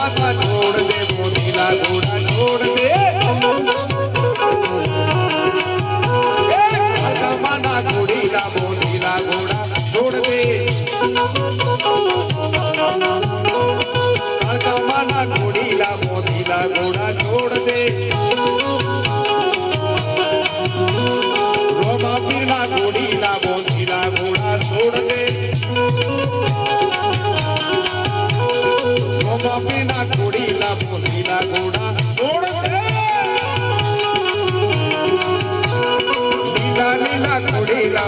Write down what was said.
माता छोड़ दे मोदीला घोड़ा छोड़ दे माना घोड़ीला मोदीला घोड़ा छोड़ दे माना घोड़ीला मोदीला घोड़ा छोड़ दे रोमा पीला घोड़ीला मोदीला घोड़ा छोड़ दे रोमा पीला घोड़ीला मोदीला घोड़ा छोड़ दे लीला लीला घोड़ीला